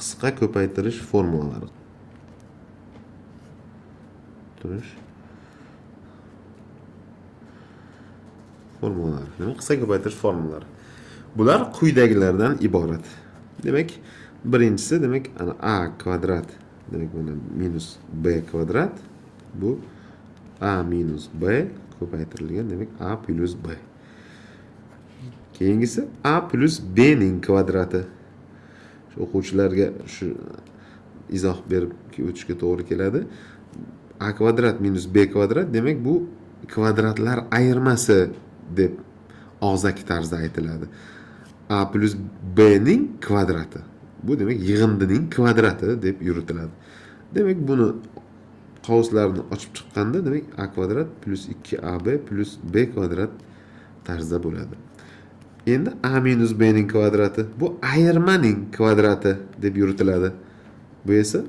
qisqa ko'paytirish formulalari. Formular. Demek qisqa ko'paytirish formulalari. Bular quyidagilardan iborat. Demek birinchisi demek ana a kvadrat. Demek mana minus b kvadrat. Bu a minus b ko'paytirilgan demek a plus b. Keyingisi a plus b ning kvadrati. Shu o'quvchilarga shu izoh berib o'tishga to'g'ri keladi. A kvadrat minus b kvadrat demek bu kvadratlar ayirmasi deb og'zaki tarzda aytiladi. A plus b ning kvadrati. Bu demek yig'indining kvadrati deb yuritiladi. Demek buni qovuslarni ochib chiqqanda demek a kvadrat plus 2ab plus b kvadrat tarzda bo'ladi. Endi a minus b ning kvadrati bu ayirmaning kvadrati deb yuritiladi. Bu esa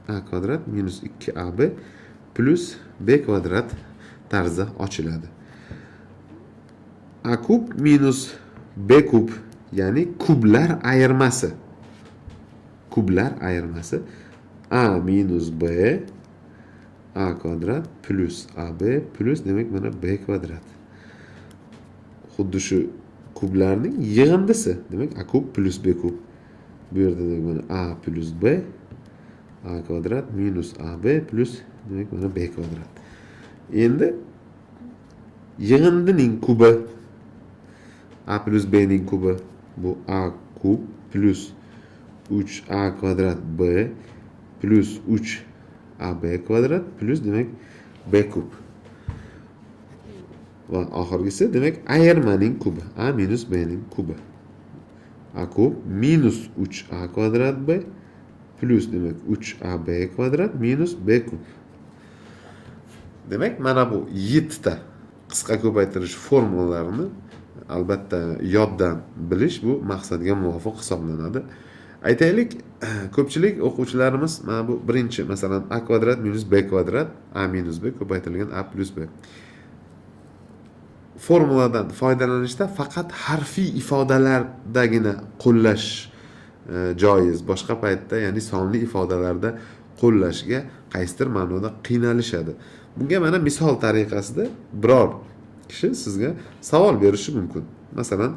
a kvadrat minus 2ab plus b kvadrat tarzda ochiladi. A kub minus b kub ya'ni kublar ayirmasi. Kublar ayirmasi a minus b a kvadrat plus ab plus demek mana b kvadrat. Xuddi shu kublarning yig'indisi. Demek a kub plus b kub. Bu yerda demek mana a plus b a kvadrat minus ab plus demek mana b kvadrat. Endi yig'indining kubi a plus b ning kubi bu a kub plus 3a kvadrat b plus 3ab kvadrat plus demek b kub. Va oxirgisi demek ayirmaning kubi a minus b ning kubi. A kub minus 3a kvadrat b plus demek 3ab kvadrat minus b kub. Demek mana bu 7 ta qisqa ko'paytirish formulalarini albatta yoddan bilish bu maqsadga muvofiq hisoblanadi. Aytaylik, ko'pchilik o'quvchilarimiz mana bu birinchi masalan a kvadrat minus b kvadrat a minus b ko'paytirilgan a plus b. Formuladan foydalanishda faqat harfiy ifodalardagina qo'llash joiz. Boshqa paytda, ya'ni sonli ifodalarda qo'llashga qaysidir ma'noda qiynalishadi. Bunga mana misol tariqasida biror kishi sizga savol berishi mumkin. Masalan,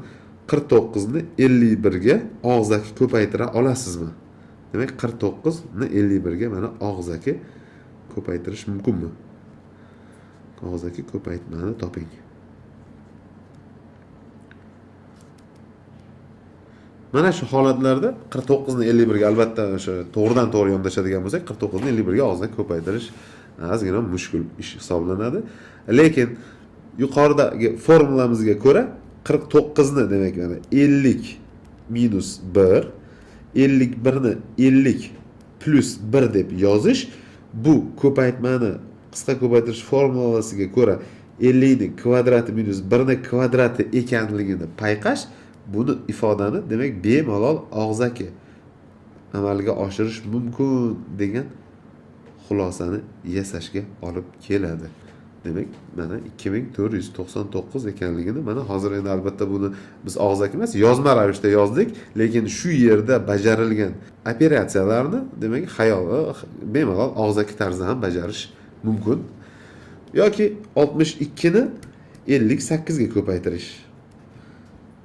49 ni 51 ga og'zaki ko'paytira olasizmi? Demak, 49 ni 51 ga mana og'zaki ko'paytirish mumkinmi? Og'zaki ko'paytmani toping. Mana shu holatlarda 49 ni 51 ga albatta o'sha to'g'ridan to'g'ri yondashadigan bo'lsak, 49 ni 51 ga og'zaki ko'paytirish ozgina mushkul ish hisoblanadi. Lekin yuqoridagi formulamizga ko'ra 49 ni demek mana 50 minus 1, 51 ni 50 plus 1 deb yozish bu ko'paytmani qisqa ko'paytirish formulasiga ko'ra 50 ning kvadrati minus 1 ning kvadrati ekanligini payqash buni ifodani demek bemalol og'zaki amalga oshirish mumkin degan xulosani yasashga olib keladi. Demek mana 2499 ekanligini mana hozir endi albatta buni biz og'zaki emas, yozma ravishda yozdik, lekin shu yerda bajarilgan operatsiyalarni demek bemalol og'zaki tarzda ham bajarish mumkin. Yoki 62 ni 58 ga ko'paytirish.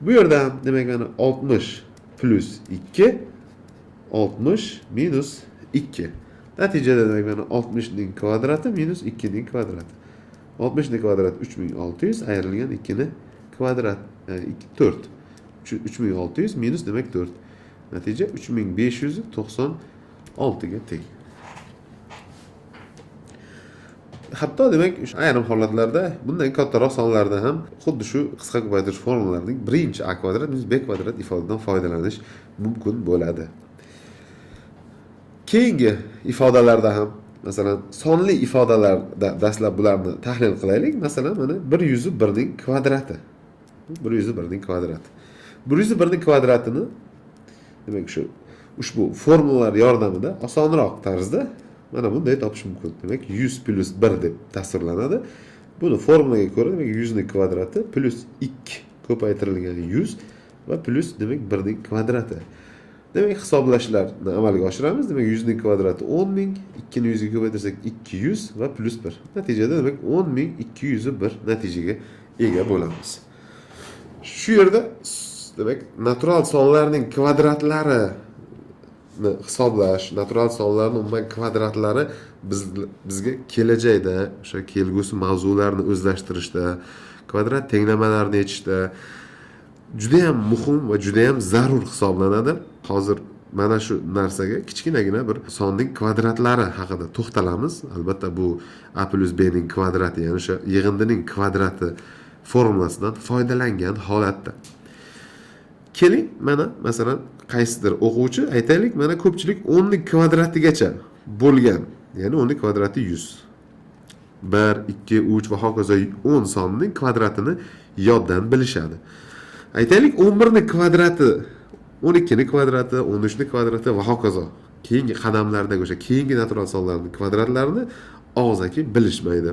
Bu yerda ham demek mana 60 plus 2 60 minus 2. Natijada demek mana 60 ning kvadrati minus 2 ning kvadrati. 60 ning kvadrat 3600 ayrilgan 2 ning kvadrat 4. 3600 minus demek 4. Natija 3596 ga teng. Hatto demek ayrim holatlarda bundan kattaroq sonlarda ham xuddi shu qisqa ko'paytirish formulalarining birinchi a kvadrat minus b kvadrat ifodadan foydalanish mumkin bo'ladi. Keyingi ifodalarda ham masalan sonli ifodalarda dastlab bularni tahlil qilaylik. Masalan mana 101 ning kvadrati. 101 ning kvadrati. 101 ning kvadratini demak shu ushbu formulalar yordamida osonroq tarzda mana bunday topish mumkin. Demak 100 plus 1 deb tasvirlanadi. Buni formulaga ko'ra demak 100 ning kvadrati plus 2 ko'paytirilgan 100 va plus demak 1 ning kvadrati. Demek hisoblashlarni amalga oshiramiz. Demak 100 ning kvadrati 10 ming, 2 ni 100 ga ko'paytirsak 200 va plus 1. Natijada demak 10 ming 201 natijaga ega bo'lamiz. Shu yerda demak natural sonlarning kvadratlarini hisoblash, natural sonlarning umuman kvadratlari bizga kelajakda o'sha kelgusi mavzularni o'zlashtirishda, kvadrat tenglamalarini yechishda juda ham muhim va juda ham zarur hisoblanadi. Hozir mana shu narsaga kichkinagina bir sonning kvadratlari haqida to'xtalamiz. Albatta bu a plus b ning kvadrati, ya'ni o'sha yig'indining kvadrati formulasidan foydalangan holatda. Keling, mana masalan qaysidir o'quvchi aytaylik, mana ko'pchilik 10 ning kvadratigacha bo'lgan, ya'ni 10 ning kvadrati 100. 1, 2, 3 va hokazo 10 sonning kvadratini yoddan bilishadi. Aytaylik 11 ning kvadrati, 12 ning kvadrati, 13 ning kvadrati va hokazo. Keyingi qadamlardagi o'sha keyingi natural sonlarning kvadratlarini og'zaki bilishmaydi.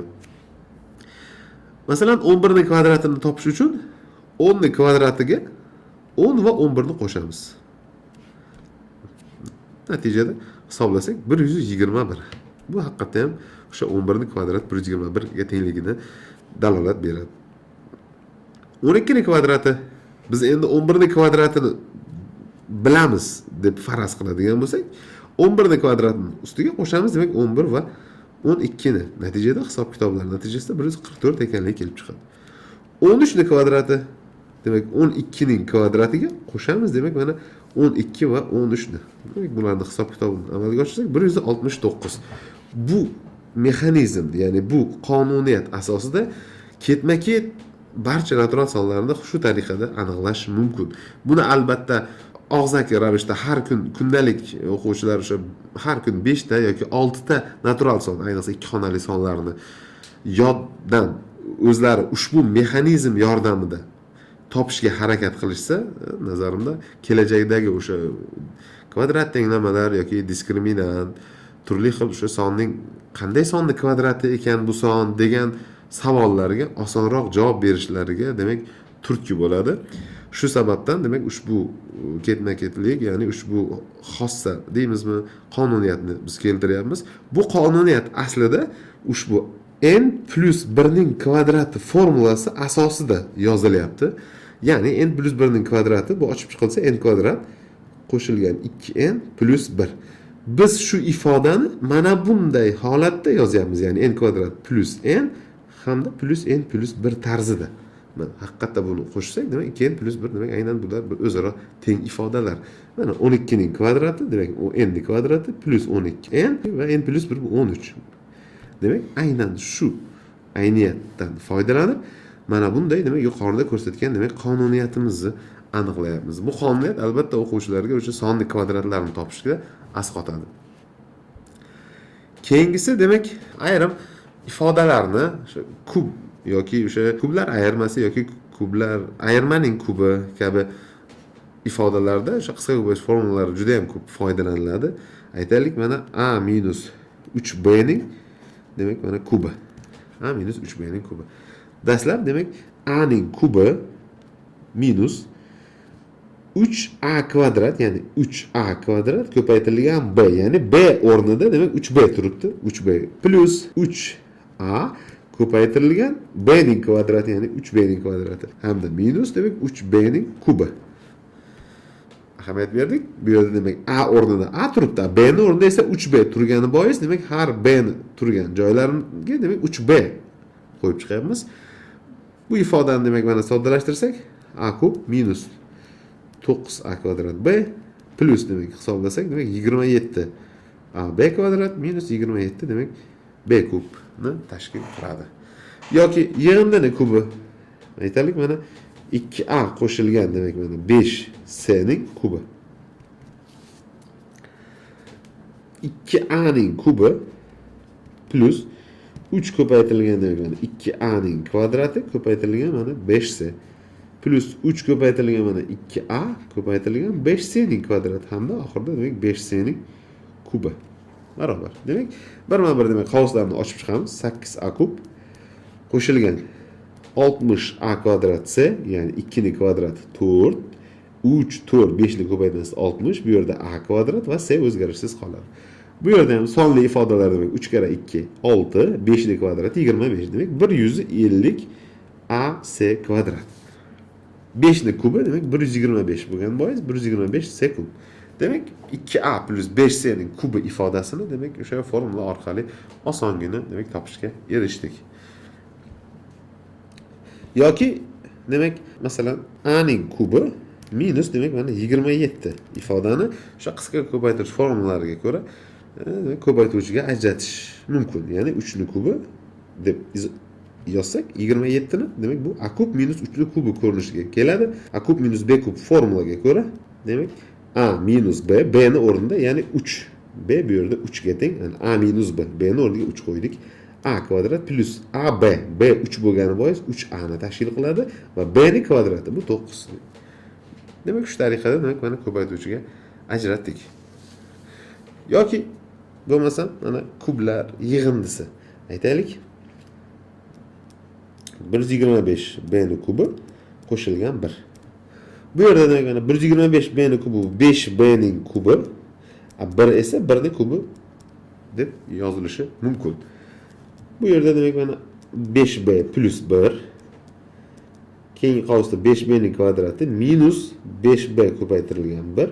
Masalan 11 ning kvadratini topish uchun 10 ning kvadratiga 10 va 11 ni qo'shamiz. Natijada hisoblasak 121. Bu haqiqatda ham o'sha 11 ning kvadrati 121 ga tengligini dalolat beradi. 12 ning kvadrati biz endi 11 ning kvadratini bilamiz deb faraz qiladigan bo'lsak, 11 ning kvadratini ustiga qo'shamiz, demak 11 va 12 ni. Natijada hisob kitoblar natijasida 144 ekanligi kelib chiqadi. 13 ning kvadrati demak 12 ning kvadratiga qo'shamiz, demak mana 12 va 13 ni. Demak bularni hisob kitobini amalga oshirsak 169. Bu mexanizm, ya'ni bu qonuniyat asosida ketma-ket barcha natural sonlarni shu tariqada aniqlash mumkin. Buni albatta og'zaki ravishda har kun kundalik o'quvchilar o'sha har kun 5 ta yoki 6 ta natural son, ayniqsa ikki xonali sonlarni yoddan o'zlari ushbu mexanizm yordamida topishga harakat qilishsa, nazarimda kelajakdagi o'sha kvadrat tenglamalar yoki diskriminant, turli xil o'sha sonning qanday sonni kvadrati ekan bu son degan savollarga osonroq javob berishlariga demak turtki bo'ladi. Shu sababdan demak ushbu ketma-ketlik, ya'ni ushbu xossa deymizmi, qonuniyatni biz keltiryapmiz. Bu qonuniyat aslida ushbu n plus 1 ning kvadrati formulasi asosida yozilyapti. Ya'ni n plus 1 ning kvadrati bu ochib chiqilsa n kvadrat qo'shilgan 2n plus 1. Biz shu ifodani mana bunday holatda yozyapmiz, ya'ni n kvadrat plus n hamda plus n plus 1 tarzida. Mana haqiqatda buni qo'shsak, demak 2n plus 1 demak aynan bular o'zaro teng ifodalar. Mana 12 ning kvadrati demak u n ning kvadrati plus 12n va n plus 1 bu 13. Demak aynan shu ayniyatdan foydalanib mana bunday demak yuqorida ko'rsatgan demak qonuniyatimizni aniqlayapmiz. Bu qonuniyat albatta o'quvchilarga o'sha sonli kvadratlarni topishga asqotadi. Keyingisi demak ayrim ifodalarni o'sha kub yoki o'sha kublar ayirmasi yoki kublar ayirmaning kubi kabi ifodalarda o'sha qisqa ko'payish formulalari juda ham ko'p foydalaniladi. Aytaylik mana a minus 3b ning demak mana kubi. A minus 3b ning kubi. Dastlab demak a ning kubi minus 3a kvadrat, ya'ni 3a kvadrat ko'paytirilgan b, ya'ni b o'rnida demak 3b turibdi. 3b plus 3a ko'paytirilgan b ning kvadrati, ya'ni 3b ning kvadrati hamda minus demak 3b ning kubi. Ahamiyat berdik. Bu yerda demak a o'rnida a turibdi, b ning o'rnida esa 3b turgani bois demak har b turgan joylariga demak 3b qo'yib chiqyapmiz. Bu ifodani demak mana soddalashtirsak a kub minus 9a kvadrat b plus demak hisoblasak demak 27 a b kvadrat minus 27 demak b kubni tashkil qiladi. Yoki yig'indini kubi aytaylik mana 2a qo'shilgan demak mana 5c ning kubi. 2a ning kubi plus 3 ko'paytirilgan demak mana 2a ning kvadrati ko'paytirilgan mana 5c plus 3 ko'paytirilgan mana 2a ko'paytirilgan 5c ning kvadrati hamda oxirida demak 5c ning kubi barobar. Demak birma-bir demak qovuslarni ochib chiqamiz. 8a kub qo'shilgan 60a kvadrat c, ya'ni 2 ning kvadrati 4, 3, 4, 5 ni ko'paytirsangiz 60. Bu yerda a kvadrat va c o'zgarishsiz qoladi. Bu yerda ham sonli ifodalar demak 3 kere 2 6, 5 ni kvadrati 25 demak 150 ac kvadrat. 5 ni kubi demek 125 bo'lgan bois 125 c kub. Demek 2a plus 5c ning kubi ifodasini demek o'sha formula orqali osongina demek topishga erishdik. Yoki demek masalan a ning kubi minus demek mana 27 ifodani o'sha qisqa ko'paytirish formulalariga ko'ra ko'paytiruvchiga ajratish mumkin. Ya'ni 3 ni kubi deb yozsak 27 ni demek bu a kub minus 3 ni kubi ko'rinishiga keladi. A kub minus b kub formulaga ko'ra demek a minus b, b ni o'rnida ya'ni 3. B bu yerda 3 ga teng. Yani a minus b, b ni o'rniga 3 qo'ydik. A kvadrat plus ab, b 3 bo'lgani bois 3a ni tashkil qiladi va b ni kvadrati bu 9. Demek shu tariqada demek mana ko'paytiruvchiga ajratdik. Yoki bo'lmasam mana kublar yig'indisi aytaylik. 125 b ni kubi qo'shilgan 1. Bu yerda demek mana 125 b ni kubi 5 b ning kubi, 1 esa 1 ning kubi deb yozilishi mumkin. Bu yerda demek mana 5b plus 1 keyingi qavusda 5b ning kvadrati minus 5b ko'paytirilgan 1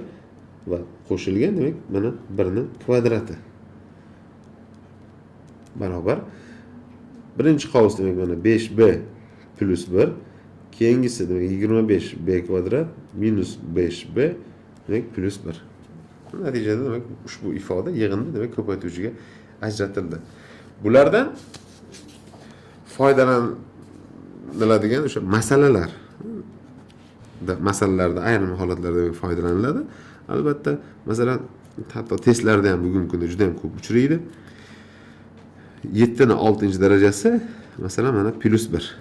va qo'shilgan demek mana 1 ning kvadrati barobar birinchi qavus demek mana 5b plus 1 keyingisi demek 25b kvadrat minus 5b demek plus 1. Natijada demek ushbu ifoda yig'indi demek ko'paytiruvchiga ajratildi. Bulardan foydalaniladigan o'sha masalalar masalalarda ayrim holatlarda foydalaniladi. Albatta, masalan, hatto testlarda ham bugungi kunda juda ham ko'p uchraydi. 7 ni 6-darajasi masalan mana plus 1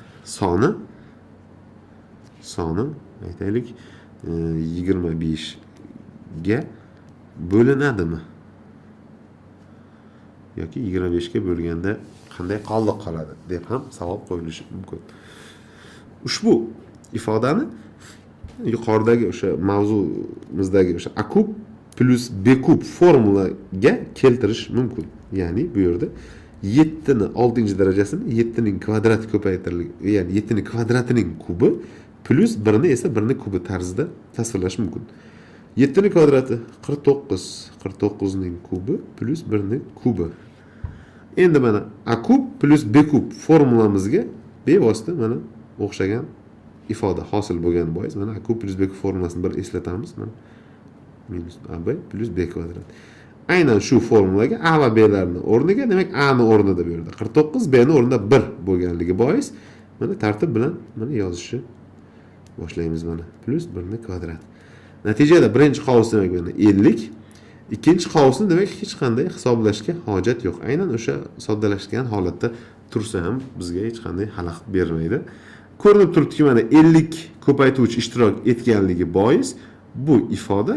soni aytaylik 25 ga bo'linadimi? Yoki 25 ga bo'lganda qanday qoldiq qoladi deb ham savol qo'yilishi mumkin. Ushbu ifodani yuqoridagi o'sha mavzumizdagi o'sha a kub plus b kub formulaga keltirish mumkin. Ya'ni bu yerda 7 ni 6-darajasini 7 ning kvadrati ko'paytirilgan, ya'ni 7 ning kvadratining kubi plus 1 ni esa 1 ning kubi tarzida tasvirlash mumkin. 7 ning kvadrati 49, 49 ning kubi plus 1 ning kubi. Endi mana a kub plus b kub formulamizga bevosita mana o'xshagan ifoda hosil bo'lgan bois mana a kub plus b kub formulasini bir eslatamiz. Mana minus ab plus b kvadrat. Aynan shu formulaga a va b larni o'rniga demak a ni o'rnida bu yerda 49, b ni o'rnida 1 bo'lganligi bois mana tartib bilan mana yozishni boshlaymiz mana plus 1 ni kvadrat. Natijada birinchi qavus demak mana 50, ikkinchi qavusni demak hech qanday hisoblashga hojat yo'q. Aynan o'sha soddalashgan holatda tursa ham bizga hech qanday xalaqit bermaydi. Ko'rinib turibdiki mana 50 ko'paytiruvchi ishtirok etganligi bois bu ifoda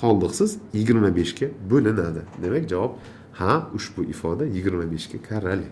qoldiqsiz 25 ga bo'linadi. Demak javob ha, ushbu ifoda 25 ga karrali.